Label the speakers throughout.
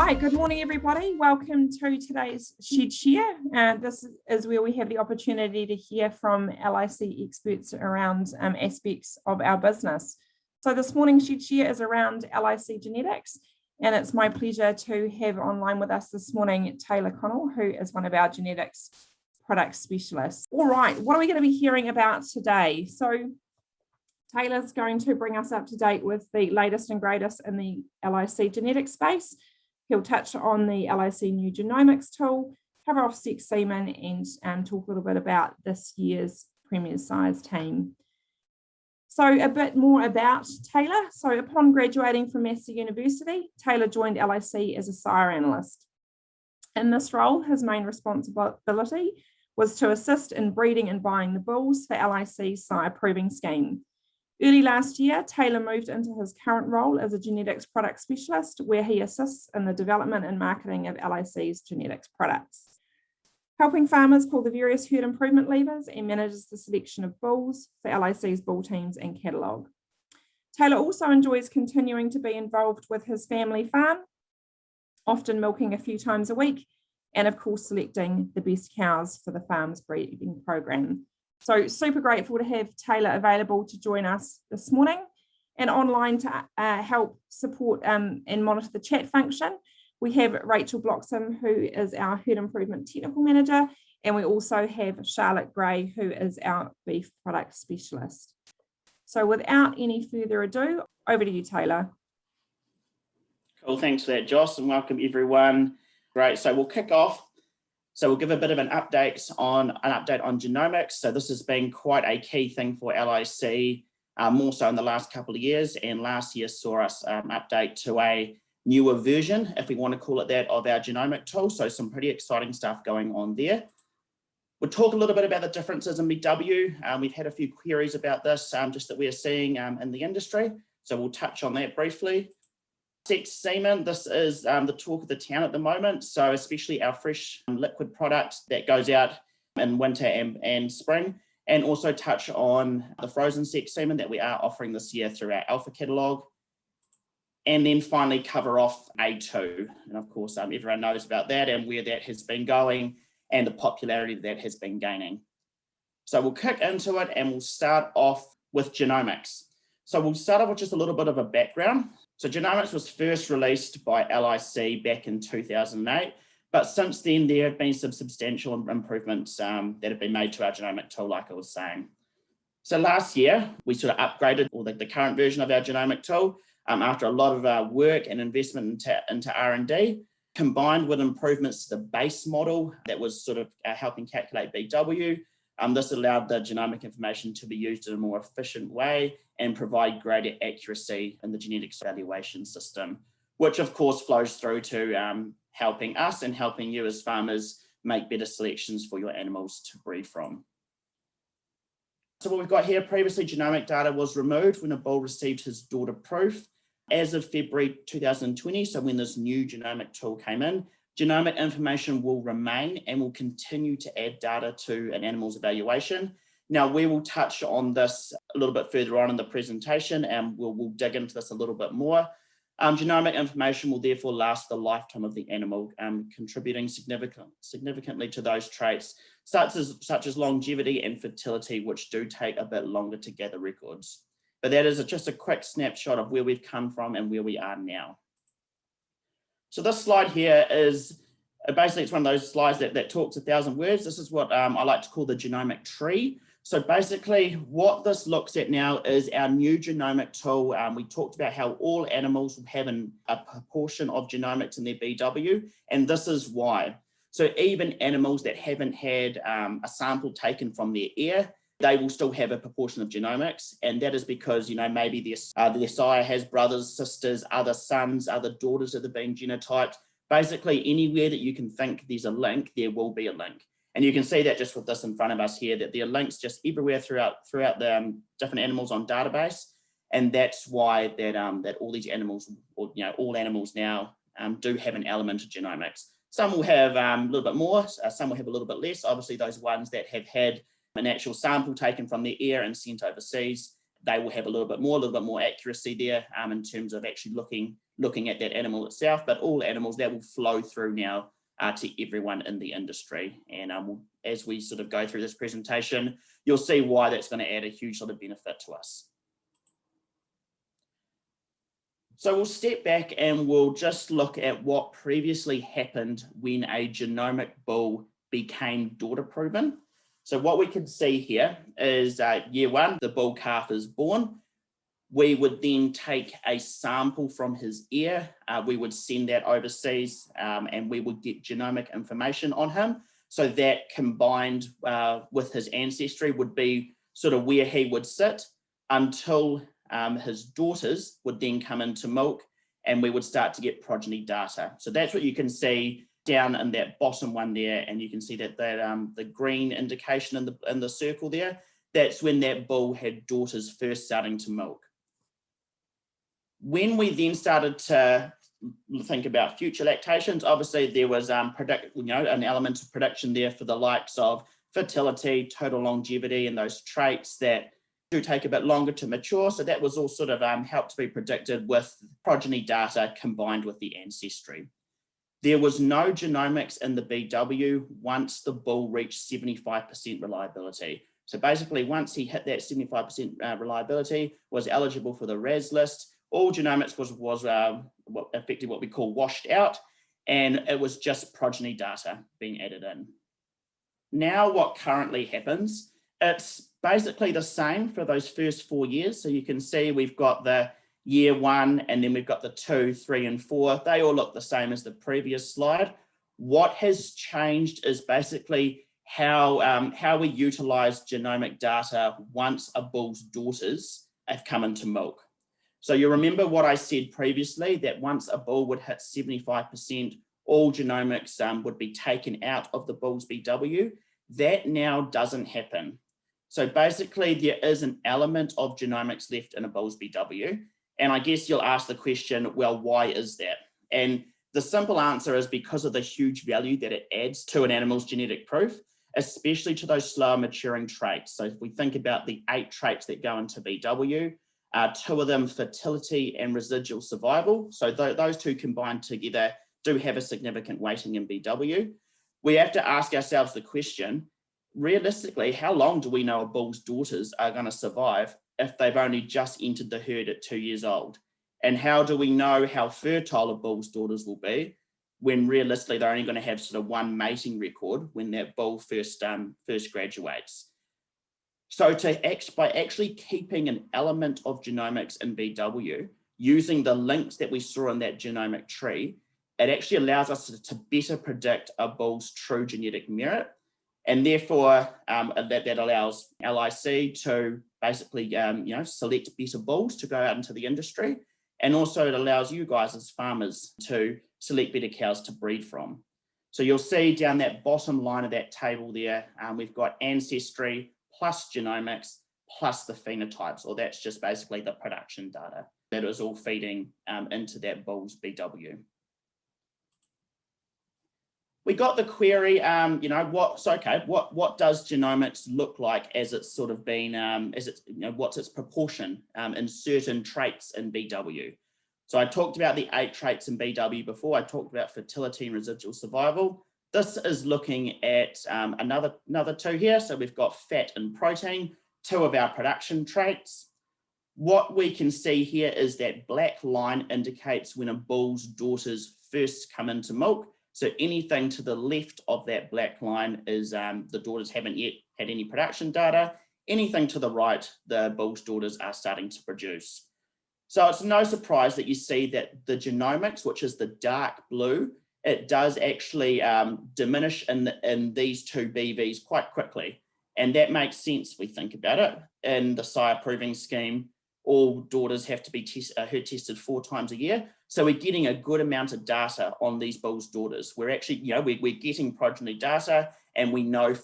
Speaker 1: right, good morning, everybody. Welcome to today's Shed Share. This is where we have the opportunity to hear from LIC experts around aspects of our business. So this morning's Shed Share is around LIC Genetics, and it's my pleasure to have online with us this morning Taylor Connell, who is one of our genetics product specialists. All right, what are we going to be hearing about today? So Taylor's going to bring us up to date with the latest and greatest in the LIC genetics space. He'll touch on the LIC new genomics tool, cover off sex semen, and talk a little bit about this year's Premier Size team. So a bit more about Taylor. So upon graduating from Massey University, Taylor joined LIC as a sire analyst. In this role, his main responsibility was to assist in breeding and buying the bulls for LIC's sire proving scheme. Early last year, Taylor moved into his current role as a genetics product specialist, where he assists in the development and marketing of LIC's genetics products, helping farmers pull the various herd improvement levers and manages the selection of bulls for LIC's bull teams and catalogue. Taylor also enjoys continuing to be involved with his family farm, often milking a few times a week, and of course selecting the best cows for the farm's breeding program. So super grateful to have Taylor available to join us this morning, and online to help support and monitor the chat function. We have Rachel Bloxham, who is our herd improvement technical manager, and we also have Charlotte Gray, who is our beef product specialist. So without any further ado, over to you, Taylor.
Speaker 2: Cool, thanks for that, Joss, and welcome everyone. Great, so we'll kick off. So we'll give a bit of an update on genomics. So this has been quite a key thing for LIC, more so in the last couple of years. And last year saw us update to a newer version, if we want to call it that, of our genomic tool. So some pretty exciting stuff going on there. We'll talk a little bit about the differences in BW. We've had a few queries about this, just that we are seeing in the industry. So we'll touch on that briefly. Sex semen, this is the talk of the town at the moment. So especially our fresh liquid product that goes out in winter and spring, and also touch on the frozen sex semen that we are offering this year through our Alpha catalogue. And then finally cover off A2. And of course, everyone knows about that and where that has been going and the popularity that has been gaining. So we'll kick into it and we'll start off with genomics. So we'll start off with just a little bit of a background. So genomics was first released by LIC back in 2008, but since then there have been some substantial improvements that have been made to our genomic tool, like I was saying. So last year, we sort of upgraded the current version of our genomic tool after a lot of work and investment into R&D, combined with improvements to the base model that was sort of helping calculate BW. This allowed the genomic information to be used in a more efficient way and provide greater accuracy in the genetics evaluation system, which of course flows through to helping us and helping you as farmers make better selections for your animals to breed from. So what we've got here, previously genomic data was removed when a bull received his daughter proof. As of February 2020, so when this new genomic tool came in, genomic information will remain and will continue to add data to an animal's evaluation. Now, we will touch on this a little bit further on in the presentation, and we'll dig into this a little bit more. Genomic information will therefore last the lifetime of the animal, contributing significantly to those traits, such as longevity and fertility, which do take a bit longer to gather records. But that is just a quick snapshot of where we've come from and where we are now. So this slide here is basically, it's one of those slides that talks 1,000 words. This is what I like to call the genomic tree. So basically what this looks at now is our new genomic tool. We talked about how all animals will have a proportion of genomics in their BW, and this is why. So even animals that haven't had a sample taken from their ear, they will still have a proportion of genomics, and that is because, maybe their sire has brothers, sisters, other sons, other daughters that have been genotyped. Basically, anywhere that you can think there's a link, there will be a link. And you can see that just with this in front of us here, that there are links just everywhere throughout the different animals on database, and that's why that all these animals, or all animals now, do have an element of genomics. Some will have a little bit more, some will have a little bit less. Obviously, those ones that have had an actual sample taken from their ear and sent overseas, they will have a little bit more accuracy there in terms of actually looking looking at that animal itself, but all animals that will flow through now to everyone in the industry. And as we sort of go through this presentation, you'll see why that's going to add a huge lot of benefit to us. So we'll step back and we'll just look at what previously happened when a genomic bull became daughter proven. So what we can see here is year one, the bull calf is born. We would then take a sample from his ear. We would send that overseas and we would get genomic information on him. So that combined with his ancestry would be sort of where he would sit until his daughters would then come into milk and we would start to get progeny data. So that's what you can see down in that bottom one there. And you can see that the green indication in the circle there, that's when that bull had daughters first starting to milk. When we then started to think about future lactations, obviously there was an element of prediction there for the likes of fertility, total longevity, and those traits that do take a bit longer to mature. So that was all sort of helped to be predicted with progeny data combined with the ancestry. There was no genomics in the BW once the bull reached 75% reliability. So basically, once he hit that 75% reliability, was eligible for the RAS list, all genomics was effectively what we call washed out, and it was just progeny data being added in. Now what currently happens, it's basically the same for those first 4 years. So you can see we've got the year one, and then we've got the 2, 3, and 4. They all look the same as the previous slide. What has changed is basically how we utilize genomic data once a bull's daughters have come into milk. So you remember what I said previously, that once a bull would hit 75%, all genomics would be taken out of the bull's BW. That now doesn't happen. So basically there is an element of genomics left in a bull's BW. And I guess you'll ask the question, well, why is that? And the simple answer is because of the huge value that it adds to an animal's genetic proof, especially to those slower maturing traits. So if we think about the 8 traits that go into BW, 2 of them, fertility and residual survival. So those two combined together do have a significant weighting in BW. We have to ask ourselves the question, realistically, how long do we know a bull's daughters are going to survive if they've only just entered the herd at 2 years old? And how do we know how fertile a bull's daughters will be when realistically they're only going to have sort of one mating record when that bull first graduates? So by actually keeping an element of genomics in BW, using the links that we saw in that genomic tree, it actually allows us to better predict a bull's true genetic merit. And therefore, that allows LIC to basically select better bulls to go out into the industry. And also it allows you guys as farmers to select better cows to breed from. So you'll see down that bottom line of that table there, we've got ancestry plus genomics plus the phenotypes, or that's just basically the production data that is all feeding into that bull's BW. We got the query, what does genomics look like as it's sort of been, what's its proportion in certain traits in BW? So I talked about the 8 traits in BW before. I talked about fertility and residual survival. This is looking at another 2 here. So we've got fat and protein, 2 of our production traits. What we can see here is that black line indicates when a bull's daughters first come into milk. So anything to the left of that black line is the daughters haven't yet had any production data. Anything to the right, the bull's daughters are starting to produce. So it's no surprise that you see that the genomics, which is the dark blue, it does actually diminish in these 2 BVs quite quickly. And that makes sense if we think about it. In the sire proving scheme, all daughters have to be herd tested 4 times a year. So we're getting a good amount of data on these bull's daughters. We're actually, we're getting progeny data, and we know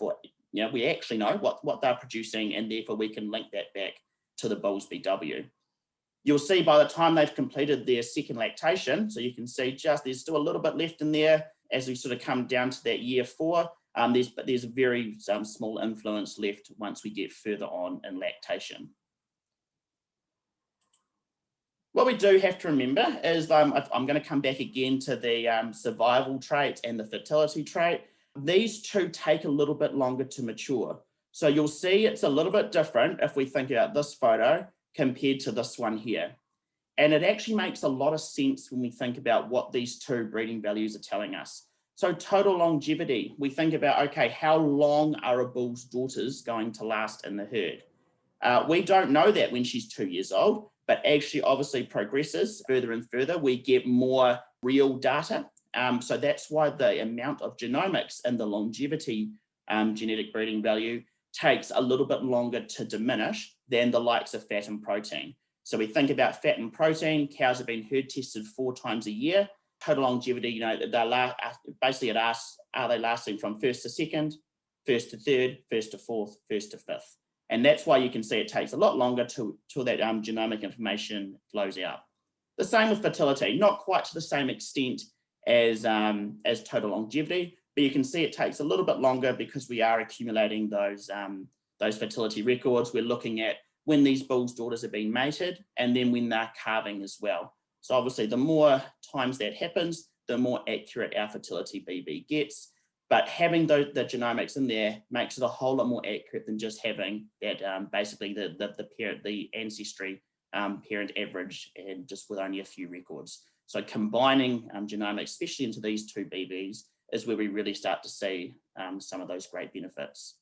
Speaker 2: we actually know what they're producing, and therefore we can link that back to the bull's BW. You'll see by the time they've completed their second lactation, so you can see there's still a little bit left in there as we sort of come down to that year 4. There's a very small influence left once we get further on in lactation. What we do have to remember is I'm going to come back again to the survival trait and the fertility trait. These two take a little bit longer to mature. So you'll see it's a little bit different if we think about this photo compared to this one here. And it actually makes a lot of sense when we think about what these two breeding values are telling us. So total longevity, we think about, okay, how long are a bull's daughters going to last in the herd? We don't know that when she's 2 years old, but actually obviously progresses further and further. We get more real data. So that's why the amount of genomics in the longevity genetic breeding value takes a little bit longer to diminish than the likes of fat and protein. So we think about fat and protein, cows have been herd tested 4 times a year. Total longevity, basically it asks, are they lasting from first to second, first to third, first to fourth, first to fifth? And that's why you can see it takes a lot longer till that genomic information flows out. The same with fertility, not quite to the same extent as total longevity, but you can see it takes a little bit longer because we are accumulating those fertility records. We're looking at when these bulls' daughters are being mated and then when they're calving as well. So obviously the more times that happens, the more accurate our fertility BB gets. But having the genomics in there makes it a whole lot more accurate than just having that basically the ancestry parent average and just with only a few records. So combining genomics, especially into these two BBs, is where we really start to see some of those great benefits.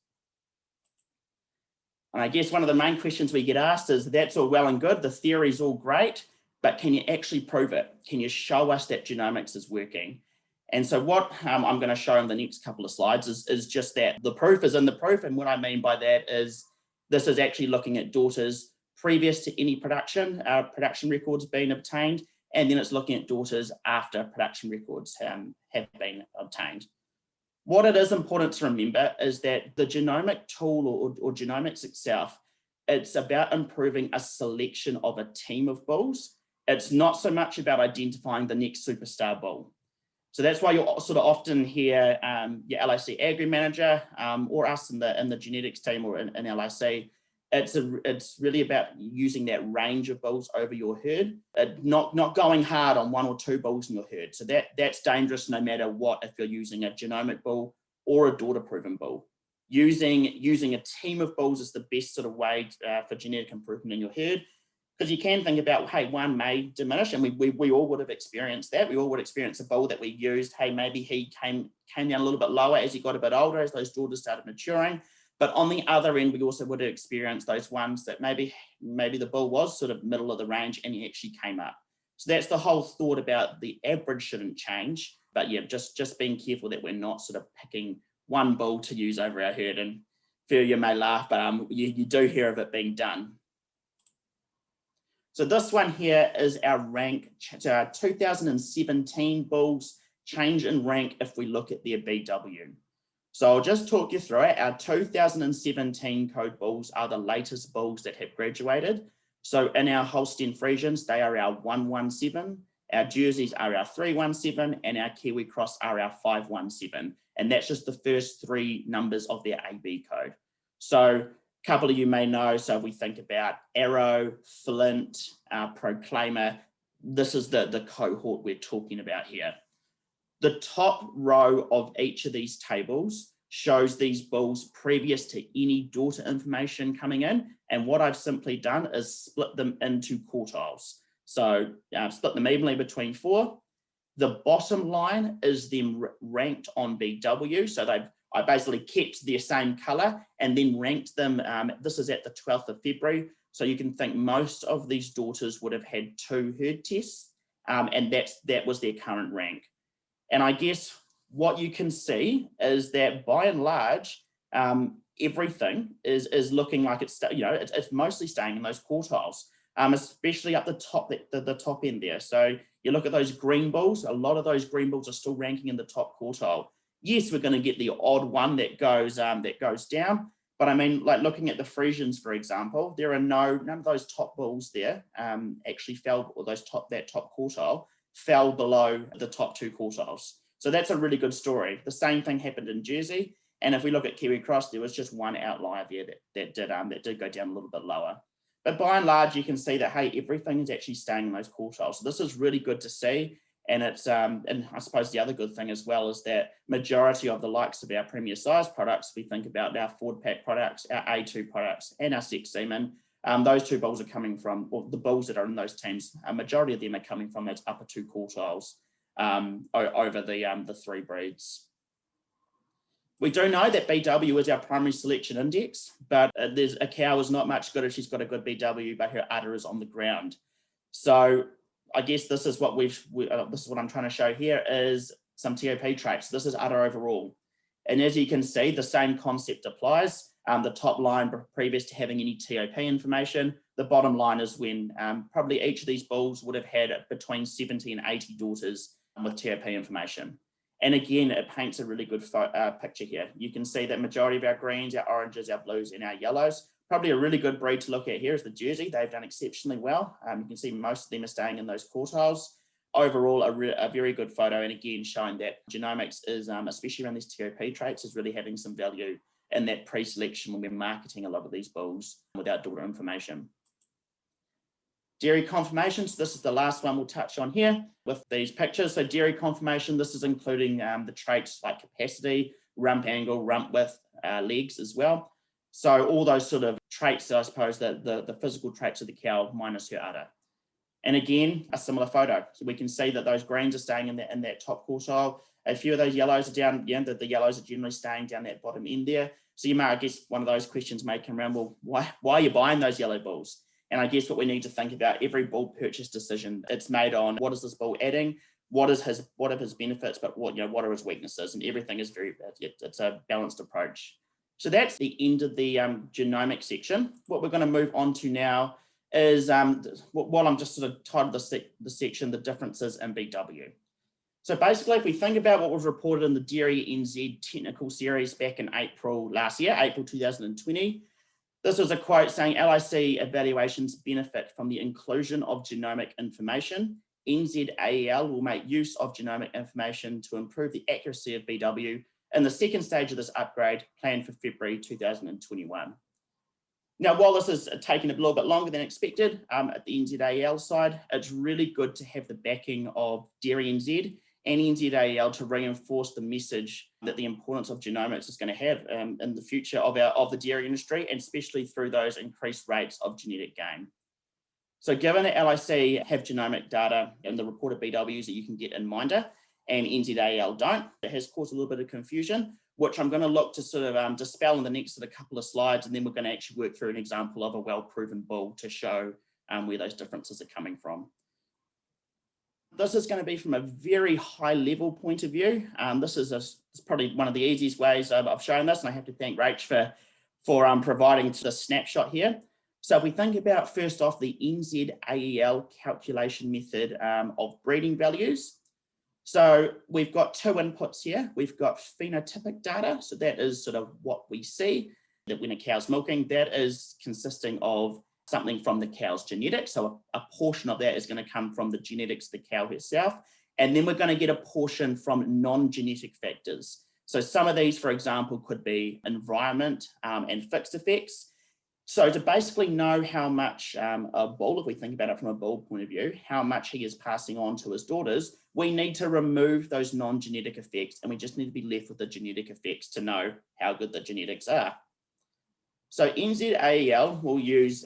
Speaker 2: And I guess one of the main questions we get asked is, that's all well and good, the theory's all great, but can you actually prove it? Can you show us that genomics is working? And so what I'm going to show in the next couple of slides is just that. The proof is in the proof, and what I mean by that is this is actually looking at daughters previous to any production records being obtained, and then it's looking at daughters after production records have been obtained. What it is important to remember is that the genomic tool or genomics itself, it's about improving a selection of a team of bulls. It's not so much about identifying the next superstar bull. So that's why you'll sort of often hear your LIC agri manager or us in the genetics team or in LIC. It's really about using that range of bulls over your herd, not going hard on 1 or 2 bulls in your herd. So that's dangerous no matter what, if you're using a genomic bull or a daughter-proven bull. Using a team of bulls is the best sort of way for genetic improvement in your herd, because you can think about, hey, one may diminish, and we all would have experienced that. We all would experience a bull that we used, hey, maybe he came down a little bit lower as he got a bit older, as those daughters started maturing. But on the other end, we also would have experienced those ones that maybe the bull was sort of middle of the range and he actually came up. So that's the whole thought about the average shouldn't change. But yeah, just being careful that we're not sort of picking one bull to use over our herd. And few of you may laugh, but you do hear of it being done. So this one here is our rank, 2017 bulls change in rank if we look at their BW. So I'll just talk you through it. Our 2017 code bulls are the latest bulls that have graduated. So in our Holstein Friesians, they are our 117, our Jerseys are our 317, and our Kiwi Cross are our 517. And that's just the first 3 numbers of their AB code. So a couple of you may know, so if we think about Arrow, Flint, Proclaimer, this is the cohort we're talking about here. The top row of each of these tables shows these bulls previous to any daughter information coming in. And what I've simply done is split them into quartiles. So split them evenly between 4. The bottom line is them ranked on BW. So I basically kept their same color and then ranked them. This is at the 12th of February. So you can think most of these daughters would have had 2 herd tests, and that was their current rank. And I guess what you can see is that by and large, everything is looking like it's mostly staying in those quartiles, especially up the top end there. So you look at those green bulls, a lot of those green bulls are still ranking in the top quartile. Yes, we're going to get the odd one that goes down, but I mean, like looking at the Friesians, for example, there are none of those top bulls there actually fell, or that top quartile fell below the top 2 quartiles. So that's a really good story. The same thing happened in Jersey. And if we look at Kiwi Cross, there was just one outlier there that did go down a little bit lower. But by and large, you can see that, hey, everything is actually staying in those quartiles. So this is really good to see. And it's, and I suppose the other good thing as well is that majority of the likes of our premier size products, we think about our Ford pack products, our A2 products, and our sex semen, those two bulls are coming from, or the bulls that are in those teams, a majority of them are coming from those upper two quartiles over the three breeds. We do know that BW is our primary selection index, but there's a cow is not much good if she's got a good BW, but her udder is on the ground. So I guess this is what this is what I'm trying to show here is some TOP traits. This is udder overall. And as you can see, the same concept applies. The top line previous to having any TOP information. The bottom line is when probably each of these bulls would have had between 70 and 80 daughters with TOP information. And again, it paints a really good picture here. You can see that majority of our greens, our oranges, our blues, and our yellows. Probably a really good breed to look at here is the Jersey. They've done exceptionally well. You can see most of them are staying in those quartiles. Overall, a very good photo. And again, showing that genomics is, especially around these TOP traits, is really having some value in that pre-selection when we're marketing a lot of these bulls without daughter information. Dairy confirmation, so this is the last one we'll touch on here with these pictures. So dairy confirmation, this is including the traits like capacity, rump angle, rump width, legs as well. So all those sort of traits, I suppose, the physical traits of the cow minus her udder. And again, a similar photo. So we can see that those greens are staying in that top quartile. A few of those yellows are down, the yellows are generally staying down that bottom end there. So you may, I guess, one of those questions may come around, well, why are you buying those yellow bulls? And I guess what we need to think about, every bull purchase decision, it's made on what is this bull adding, what are his benefits, but what are his weaknesses, and everything is it's a balanced approach. So that's the end of the genomic section. What we're going to move on to now is, while I'm just sort of titled the section, the differences in BW. So basically, if we think about what was reported in the Dairy NZ technical series back in April last year, April 2020, this was a quote saying LIC evaluations benefit from the inclusion of genomic information. NZAEL will make use of genomic information to improve the accuracy of BW in the second stage of this upgrade planned for February 2021. Now, while this is taking a little bit longer than expected at the NZAEL side, it's really good to have the backing of Dairy NZ and NZAEL to reinforce the message that the importance of genomics is going to have in the future of the dairy industry, and especially through those increased rates of genetic gain. So given that LIC have genomic data and the reported BWs that you can get in Minder and NZAEL don't, it has caused a little bit of confusion, which I'm going to look to sort of dispel in the next sort of couple of slides, and then we're going to actually work through an example of a well-proven bull to show where those differences are coming from. This is going to be from a very high level point of view. This is probably one of the easiest ways of showing this, and I have to thank Rach for providing the snapshot here. So if we think about first off the NZAEL calculation method of breeding values. So we've got two inputs here. We've got phenotypic data. So that is sort of what we see that when a cow's milking, that is consisting of something from the cow's genetics. So a portion of that is going to come from the genetics of the cow herself. And then we're going to get a portion from non-genetic factors. So some of these, for example, could be environment and fixed effects. So to basically know how much a bull, if we think about it from a bull point of view, how much he is passing on to his daughters, we need to remove those non-genetic effects, and we just need to be left with the genetic effects to know how good the genetics are. So NZAEL will use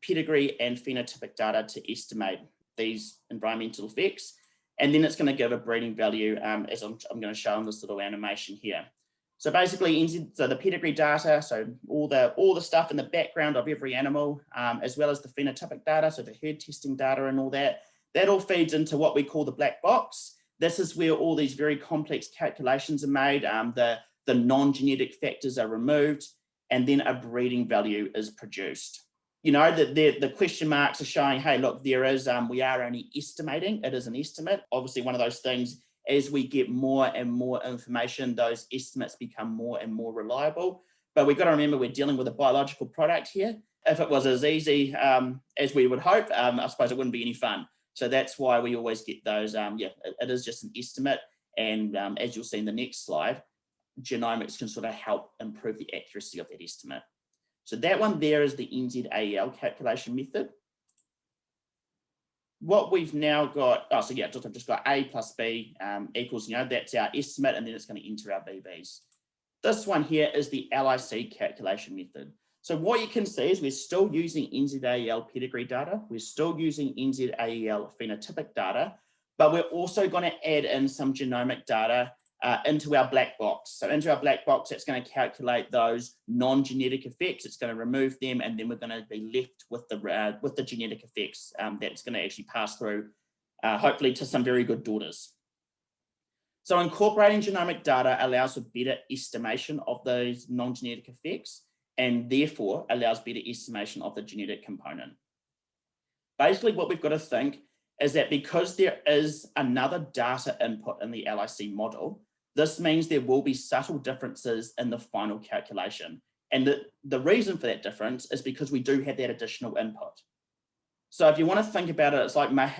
Speaker 2: pedigree and phenotypic data to estimate these environmental effects, and then it's going to give a breeding value as I'm going to show in this little animation here. So basically, so the pedigree data, so all the stuff in the background of every animal, as well as the phenotypic data, so the herd testing data and all that, that all feeds into what we call the black box. This is where all these very complex calculations are made. The non-genetic factors are removed, and then a breeding value is produced. You know, the question marks are showing, hey, look, there is, we are only estimating, it is an estimate. Obviously, one of those things, as we get more and more information, those estimates become more and more reliable. But we've got to remember we're dealing with a biological product here. If it was as easy as we would hope, I suppose it wouldn't be any fun. So that's why we always get those, it is just an estimate. And as you'll see in the next slide, genomics can sort of help improve the accuracy of that estimate. So that one there is the NZAEL calculation method. What we've now got, I've just got A plus B equals, that's our estimate, and then it's going to enter our BBs. This one here is the LIC calculation method. So what you can see is we're still using NZAEL pedigree data. We're still using NZAEL phenotypic data, but we're also going to add in some genomic data into our black box. So into our black box, it's going to calculate those non-genetic effects. It's going to remove them, and then we're going to be left with the genetic effects that's going to actually pass through, hopefully, to some very good daughters. So incorporating genomic data allows for better estimation of those non-genetic effects, and therefore allows better estimation of the genetic component. Basically, what we've got to think is that because there is another data input in the LIC model, this means there will be subtle differences in the final calculation. And the reason for that difference is because we do have that additional input. So if you want to think about it,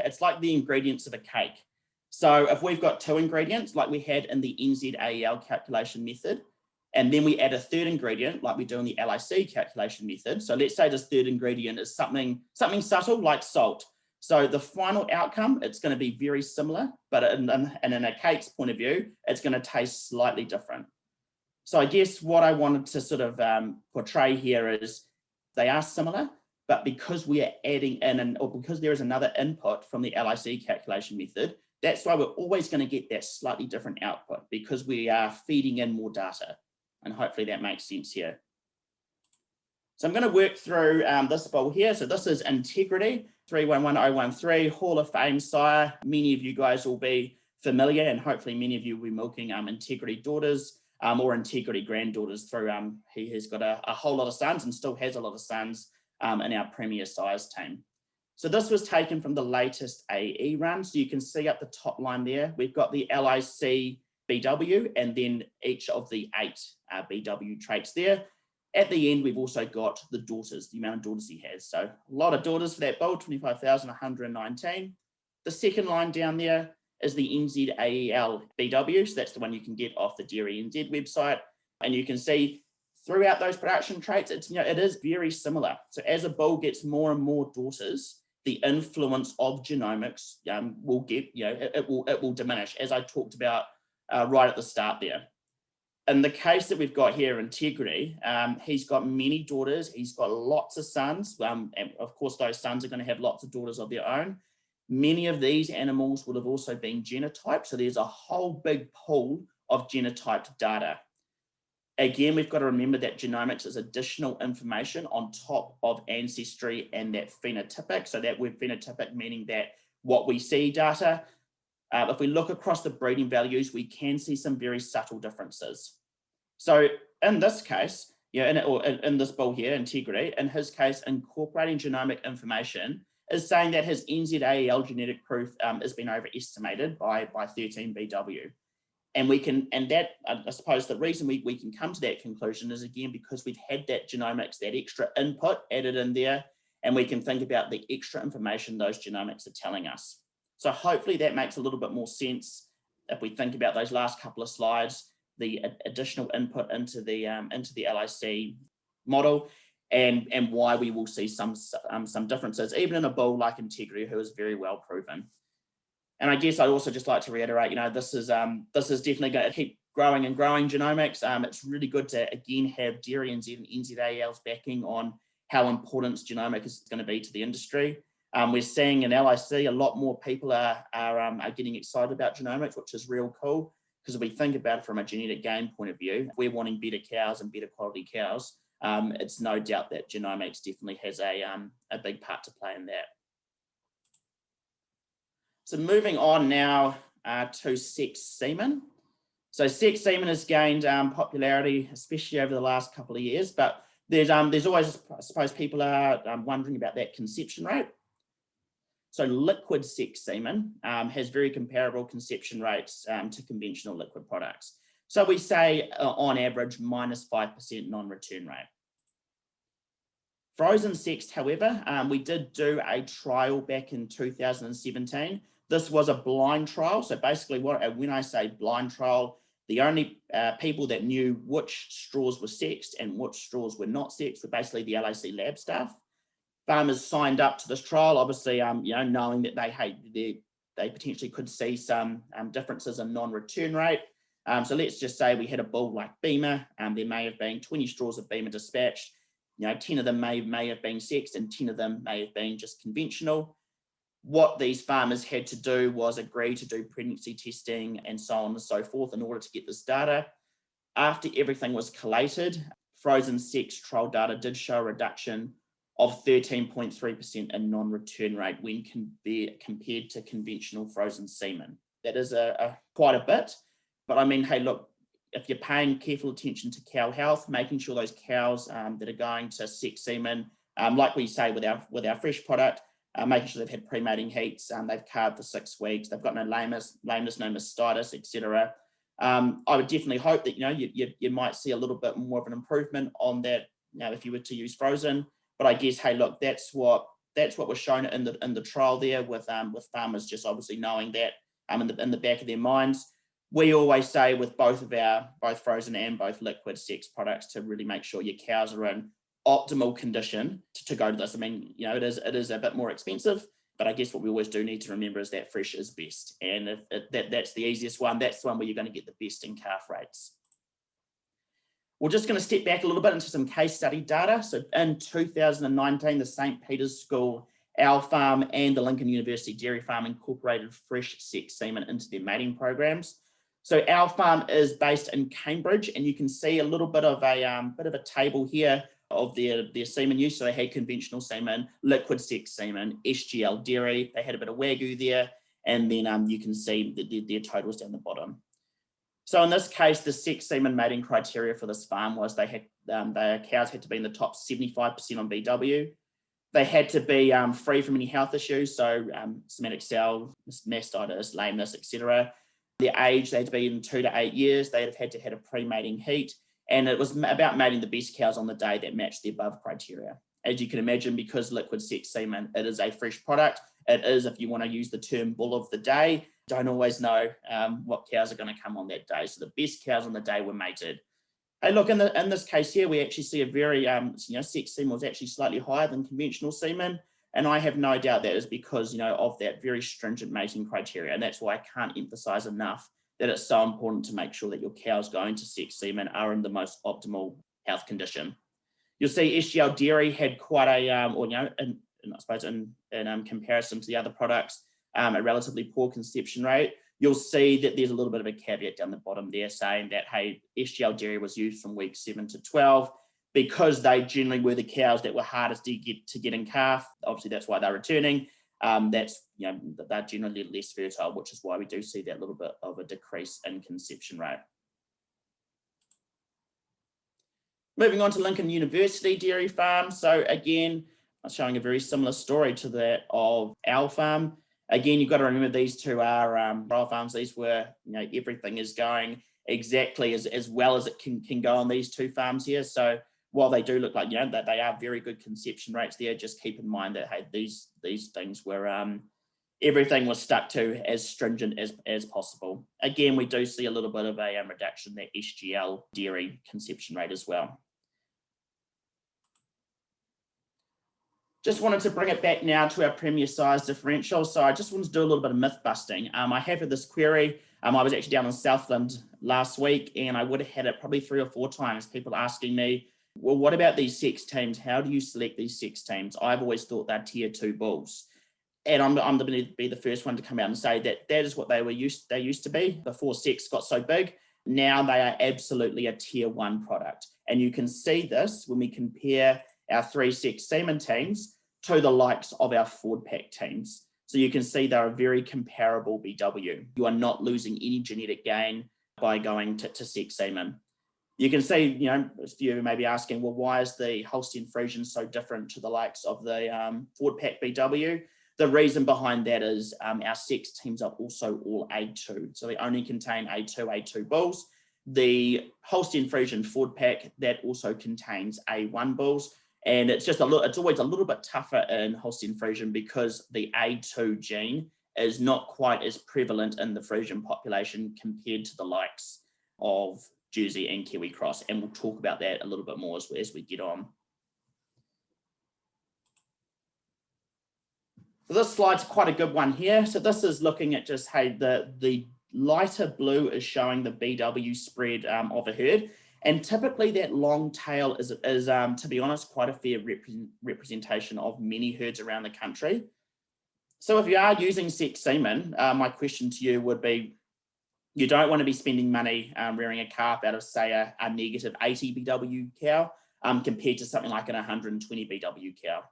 Speaker 2: it's like the ingredients of a cake. So if we've got 2 ingredients, like we had in the NZAEL calculation method, and then we add a third ingredient, like we do in the LIC calculation method. So let's say this third ingredient is something subtle like salt. So the final outcome, it's going to be very similar, but in a cake's point of view, it's going to taste slightly different. So I guess what I wanted to sort of portray here is they are similar, but because we are adding in, or because there is another input from the LIC calculation method, that's why we're always going to get that slightly different output, because we are feeding in more data. And hopefully that makes sense here. So I'm going to work through this bowl here. So this is Integrity 311013 Hall of Fame sire. Many of you guys will be familiar, and hopefully many of you will be milking Integrity daughters or Integrity granddaughters through. He has got a whole lot of sons and still has a lot of sons in our Premier Sires team. So this was taken from the latest AE run. So you can see up the top line there, we've got the LIC BW and then each of the 8 BW traits there. At the end, we've also got the daughters, the amount of daughters he has. So a lot of daughters for that bowl, 25,119. The second line down there is the NZAEL BW. So that's the one you can get off the Dairy NZ website. And you can see throughout those production traits, it is very similar. So as a bull gets more and more daughters, the influence of genomics will get, it will diminish, as I talked about right at the start there. In the case that we've got here, Integrity, he's got many daughters, he's got lots of sons, and of course those sons are going to have lots of daughters of their own. Many of these animals would have also been genotyped, so there's a whole big pool of genotyped data. Again, we've got to remember that genomics is additional information on top of ancestry and that phenotypic. So that word phenotypic meaning that what we see data, if we look across the breeding values, we can see some very subtle differences. So in this case, in this bull here, Integrity, in his case, incorporating genomic information is saying that his NZAEL genetic proof has been overestimated by 13 BW. And I suppose the reason we can come to that conclusion is, again, because we've had that genomics, that extra input added in there, and we can think about the extra information those genomics are telling us. So hopefully that makes a little bit more sense if we think about those last couple of slides, the additional input into the LIC model, and why we will see some differences, even in a bull like Integrity, who is very well proven. And I guess I'd also just like to reiterate, this is definitely going to keep growing and growing genomics. It's really good to, again, have Dairy NZ and NZAEL's backing on how important genomics is going to be to the industry. We're seeing in LIC a lot more people are getting excited about genomics, which is real cool, because if we think about it from a genetic gain point of view, if we're wanting better cows and better quality cows, it's no doubt that genomics definitely has a big part to play in that. So moving on now to sex semen. So sex semen has gained popularity, especially over the last couple of years, but there's always, I suppose, people are wondering about that conception rate. So liquid sex semen has very comparable conception rates to conventional liquid products. So we say on average -5% non-return rate. Frozen sexed, however, we did do a trial back in 2017. This was a blind trial. So basically when I say blind trial, The only people that knew which straws were sexed and which straws were not sexed were basically the LIC lab staff. Farmers signed up to this trial, obviously, knowing that they potentially could see some differences in non-return rate. So let's just say we had a bull like Beamer. There may have been 20 straws of Beamer dispatched. 10 of them may have been sexed and 10 of them may have been just conventional. What these farmers had to do was agree to do pregnancy testing and so on and so forth in order to get this data. After everything was collated, frozen sex trial data did show a reduction of 13.3% in non-return rate when compared to conventional frozen semen. That is quite a bit, but I mean, hey, look, if you're paying careful attention to cow health, making sure those cows that are going to sex semen, like we say with our fresh product, making sure they've had pre-mating heats, they've calved for 6 weeks, they've got no lameness, no mastitis, etc. I would definitely hope that you might see a little bit more of an improvement on that if you were to use frozen. But I guess, hey, look, that's what was shown in the trial there with farmers just obviously knowing that in the back of their minds. We always say with both frozen and both liquid sex products to really make sure your cows are in optimal condition to go to this. I mean, it is a bit more expensive, but I guess what we always do need to remember is that fresh is best. And that's the easiest one. That's the one where you're going to get the best in calf rates. We're just going to step back a little bit into some case study data. So in 2019, the St. Peter's School Owl Farm and the Lincoln University Dairy Farm incorporated fresh sex semen into their mating programs. So Owl Farm is based in Cambridge, and you can see a little bit of a table here of their semen use. So they had conventional semen, liquid sex semen, SGL dairy. They had a bit of Wagyu there, and then you can see their totals down the bottom. So in this case, the sex semen mating criteria for this farm was their cows had to be in the top 75% on BW. They had to be free from any health issues, so somatic cell, mastitis, lameness, etc. Their age, they had to be in 2 to 8 years. They'd have had to have a pre-mating heat, and it was about mating the best cows on the day that matched the above criteria. As you can imagine, because liquid sex semen, it is a fresh product. It is, if you want to use the term bull of the day, don't always know what cows are going to come on that day. So the best cows on the day were mated. Hey, look, in this case here, we actually see a very, sex semen was actually slightly higher than conventional semen. And I have no doubt that is because, of that very stringent mating criteria. And that's why I can't emphasize enough that it's so important to make sure that your cows going to sex semen are in the most optimal health condition. You'll see SGL dairy had quite a, I suppose in comparison to the other products, a relatively poor conception rate. You'll see that there's a little bit of a caveat down the bottom there saying that, hey, SGL dairy was used from week 7 to 12 because they generally were the cows that were hardest to get in calf. Obviously, that's why they're returning. They're generally less fertile, which is why we do see that little bit of a decrease in conception rate. Moving on to Lincoln University Dairy Farm. So again, I'm showing a very similar story to that of Owl Farm. Again, you've got to remember these two are trial farms. These were, everything is going exactly as well as it can go on these two farms here. So while they do look like, that they are very good conception rates there, just keep in mind that, hey, these things were, everything was stuck to as stringent as possible. Again, we do see a little bit of a reduction in that SGL dairy conception rate as well. Just wanted to bring it back now to our premier size differential. So I just wanted to do a little bit of myth busting. I have had this query. I was actually down in Southland last week, and I would have had it probably 3 or 4 times, people asking me, well, what about these sex teams? How do you select these sex teams? I've always thought they're tier 2 bulls. And I'm going to be the first one to come out and say that is what they used to be before sex got so big. Now they are absolutely a tier 1 product. And you can see this when we compare our 3 sex semen teams to the likes of our Ford pack teams. So you can see they're a very comparable BW. You are not losing any genetic gain by going to sex semen. You can see, a few may be asking, well, why is the Holstein Friesian so different to the likes of the Ford pack BW? The reason behind that is our sex teams are also all A2. So they only contain A2 bulls. The Holstein Friesian Ford pack, that also contains A1 bulls. And it's always a little bit tougher in Holstein Friesian because the A2 gene is not quite as prevalent in the Friesian population compared to the likes of Jersey and Kiwi Cross, and we'll talk about that a little bit more as we get on. So this slide's quite a good one here. So this is looking at just, hey, the lighter blue is showing the BW spread of a herd. And typically that long tail is to be honest, quite a fair representation of many herds around the country. So if you are using sex semen, my question to you would be, you don't want to be spending money rearing a calf out of, say, a negative 80 BW cow compared to something like an 120 BW cow.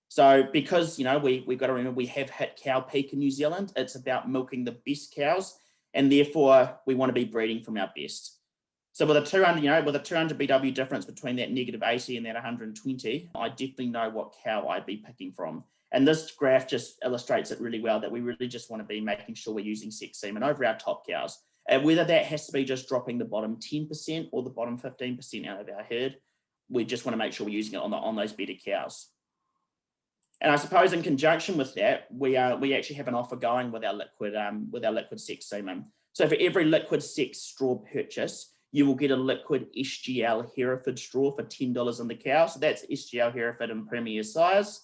Speaker 2: So because, we've got to remember we have hit cow peak in New Zealand, it's about milking the best cows, and therefore we want to be breeding from our best. So with a 200, with a 200 BW difference between that negative 80 and that 120, I definitely know what cow I'd be picking from. And this graph just illustrates it really well, that we really just want to be making sure we're using sex semen over our top cows. And whether that has to be just dropping the bottom 10% or the bottom 15% out of our herd, we just want to make sure we're using it on those better cows. And I suppose in conjunction with that, we actually have an offer going with our liquid sex semen. So for every liquid sex straw purchase, you will get a liquid SGL Hereford straw for $10 on the cow. So that's SGL Hereford in premier size.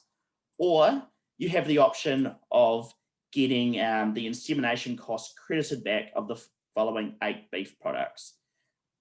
Speaker 2: Or you have the option of getting the insemination cost credited back of the following 8 beef products.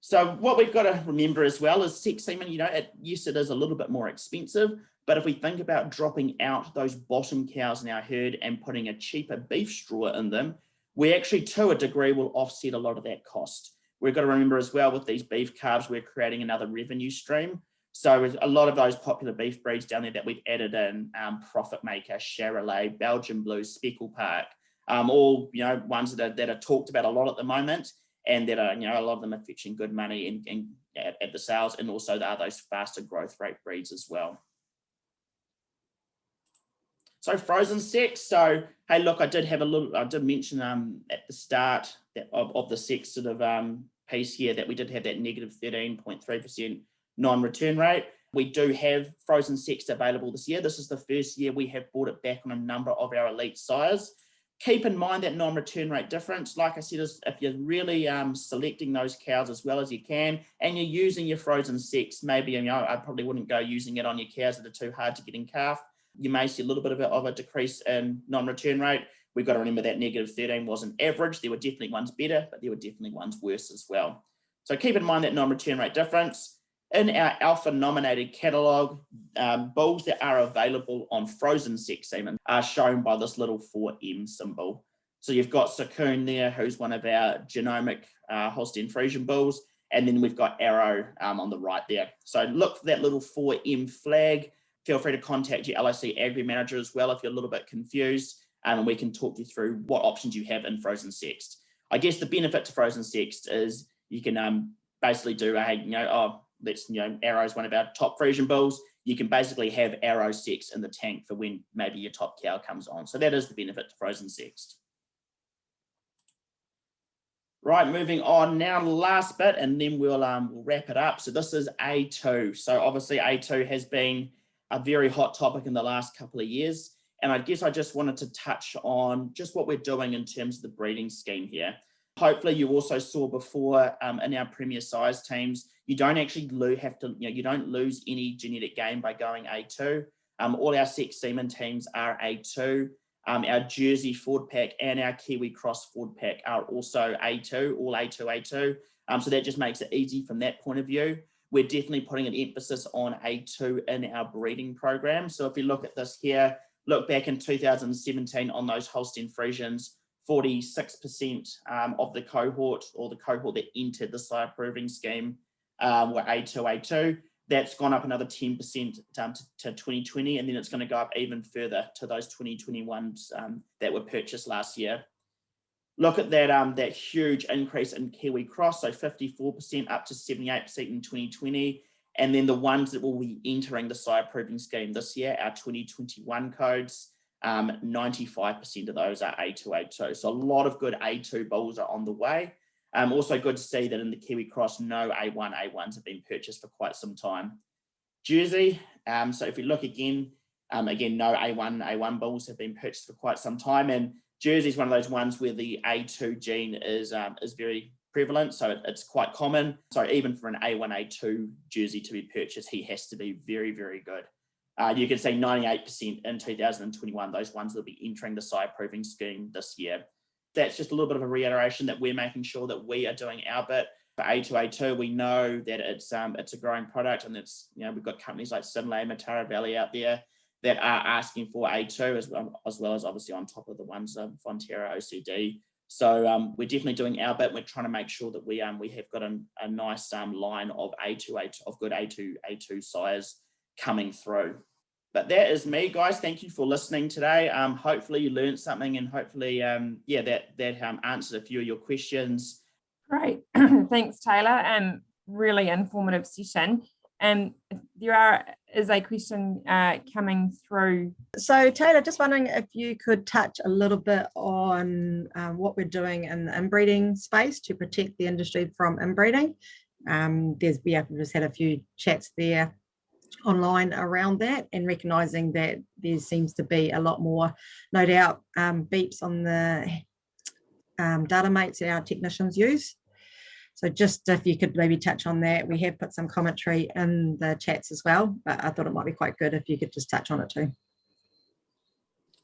Speaker 2: So what we've got to remember as well is sex semen, yes, it is a little bit more expensive, but if we think about dropping out those bottom cows in our herd and putting a cheaper beef straw in them, we actually, to a degree, will offset a lot of that cost. We've got to remember as well, with these beef calves, we're creating another revenue stream. So a lot of those popular beef breeds down there that we've added in, Profit Maker, Charolais, Belgian Blue, Speckle Park, all ones that are talked about a lot at the moment, and that are a lot of them are fetching good money and at the sales, and also there are those faster growth rate breeds as well. So frozen sex. So hey, look, I did mention at the start of the sex sort of piece here that we did have that negative 13.3% non-return rate. We do have frozen sex available this year. This is the first year we have brought it back on a number of our elite sires. Keep in mind that non-return rate difference, like I said, is if you're really selecting those cows as well as you can, and you're using your frozen sex, maybe, I probably wouldn't go using it on your cows that are too hard to get in calf. You may see a little bit of a decrease in non-return rate. We've got to remember that negative 13 wasn't average. There were definitely ones better, but there were definitely ones worse as well. So keep in mind that non-return rate difference. In our alpha nominated catalogue, bulls that are available on frozen sex semen are shown by this little 4M symbol. So you've got Sakun there, who's one of our genomic Holstein Friesian bulls, and then we've got Arrow on the right there. So look for that little 4M flag. Feel free to contact your LIC Agri Manager as well if you're a little bit confused, and we can talk you through what options you have in frozen sexed. I guess the benefit to frozen sexed is you can basically do Arrow's one of our top Friesian bulls. You can basically have Arrow sex in the tank for when maybe your top cow comes on. So that is the benefit to frozen sexed. Right, moving on now, the last bit, and then we'll wrap it up. So this is A2. So obviously A2 has been a very hot topic in the last couple of years. And I guess I just wanted to touch on just what we're doing in terms of the breeding scheme here. Hopefully you also saw before in our premier size teams, you don't actually you don't lose any genetic gain by going A2. All our sex semen teams are A2. Our Jersey Ford pack and our Kiwi Cross Ford pack are also A2, all A2. So that just makes it easy from that point of view. We're definitely putting an emphasis on A2 in our breeding program. So if you look at this here, look back in 2017 on those Holstein Friesians, 46% of the cohort, or the cohort that entered the sire proving scheme, were A2. That's gone up another 10% to 2020, and then it's going to go up even further to those 2021s that were purchased last year. Look at that huge increase in Kiwi Cross, so 54% up to 78% in 2020. And then the ones that will be entering the sire proving scheme this year, our 2021 codes, 95% of those are A2. So a lot of good A2 bulls are on the way. Also good to see that in the Kiwi Cross, no A1s have been purchased for quite some time. Jersey, so if we look again, no A1 bulls have been purchased for quite some time. And Jersey is one of those ones where the A2 gene is very prevalent, so it's quite common. So even for an A1, A2 Jersey to be purchased, he has to be very, very good. You can say 98% in 2021, those ones will be entering the sire proving scheme this year. That's just a little bit of a reiteration that we're making sure that we are doing our bit. For A2, we know that it's a growing product, and it's, we've got companies like Simlay, Matara Valley out there that are asking for A2 as well as obviously on top of the ones Fonterra, OCD. So we're definitely doing our bit. We're trying to make sure that we have got a nice line of good A2 sires coming through. But that is me, guys. Thank you for listening today. Hopefully you learned something, and hopefully that answered a few of your questions.
Speaker 1: Great. Thanks, Taylor. Really informative session. There is a question coming through.
Speaker 3: So Taylor, just wondering if you could touch a little bit on what we're doing in the inbreeding space to protect the industry from inbreeding. We've just had a few chats there online around that, and recognizing that there seems to be a lot more, no doubt, beeps on the data mates that our technicians use. So just if you could maybe touch on that. We have put some commentary in the chats as well, but I thought it might be quite good if you could just touch on it too.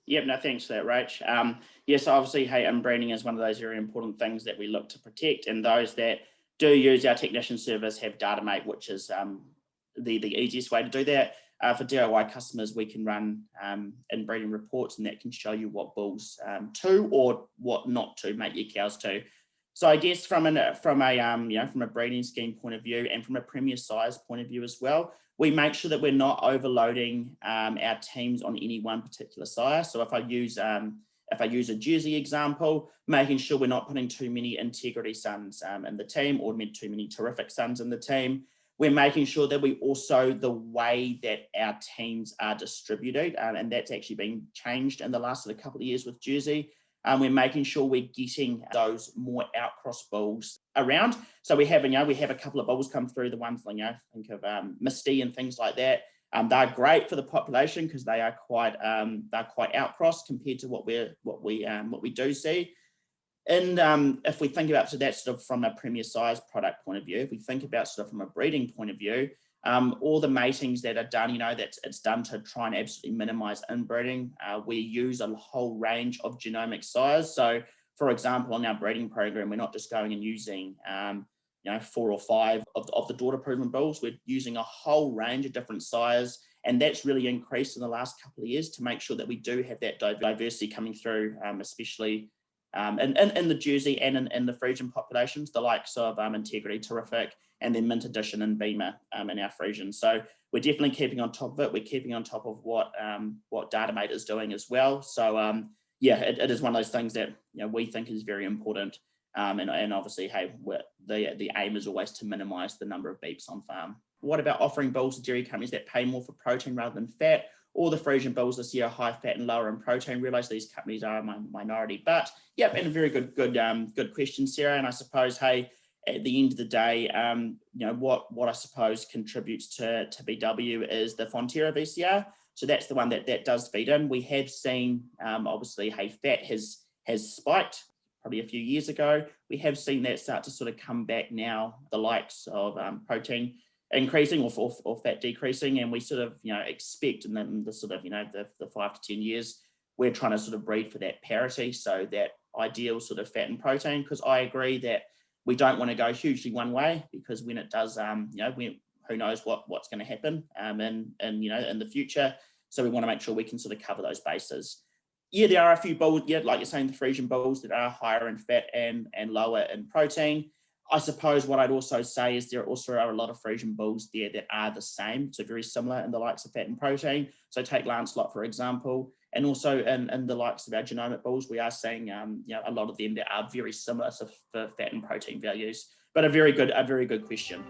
Speaker 2: Yep, no, thanks for that, Rach. Yes, obviously, inbreeding is one of those very important things that we look to protect, and those that do use our technician service have Datamate, which is the easiest way to do that. For DIY customers, we can run inbreeding reports, and that can show you what bulls to or what not to mate your cows to. So I guess from a breeding scheme point of view, and from a premier size point of view as well, we make sure that we're not overloading our teams on any one particular sire. So if I use a Jersey example, making sure we're not putting too many integrity sons in the team, or too many terrific sons in the team. We're making sure that we also, the way that our teams are distributed, and that's actually been changed in the last couple of years with Jersey. We're making sure we're getting those more outcross bulls around. So we have a couple of bulls come through, the ones, think of Misty and things like that. They're great for the population because they are quite outcross compared to what we do see. And if we think about that sort of from a premier size product point of view, if we think about sort of from a breeding point of view, all the matings that are done, it's done to try and absolutely minimize inbreeding. We use a whole range of genomic sires. So, for example, on our breeding program, we're not just going and using 4 or 5 of the daughter proven bulls. We're using a whole range of different sires, and that's really increased in the last couple of years to make sure that we do have that diversity coming through, especially in the Jersey and in the Friesian populations, the likes of Integrity, Terrific, and then Mint Edition and Beamer in our Friesian. So we're definitely keeping on top of it. We're keeping on top of what Datamate is doing as well. So it is one of those things that we think is very important. And obviously, the aim is always to minimise the number of beeps on farm. What about offering bulls to dairy companies that pay more for protein rather than fat? All the Friesian bulls this year are high fat and lower in protein. Realise these companies are a minority, but yep, and a very good question, Sarah. And I suppose, at the end of the day, what I suppose contributes to BW is the Fonterra VCR. So that's the one that does feed in. We have seen, obviously, fat has spiked probably a few years ago. We have seen that start to sort of come back now, the likes of protein increasing or fat decreasing, and we sort of expect in the sort of the 5 to 10 years we're trying to sort of breed for that parity, so that ideal sort of fat and protein, because I agree that we don't want to go hugely one way, because when it does who knows what's going to happen in the future. So we want to make sure we can sort of cover those bases. Yeah, there are a few bulls, like you're saying, the Friesian bulls that are higher in fat and lower in protein. I suppose what I'd also say is there also are a lot of Friesian bulls there that are the same, so very similar in the likes of fat and protein. So take Lancelot, for example, and also in the likes of our genomic bulls, we are seeing a lot of them that are very similar for fat and protein values. But a very good question.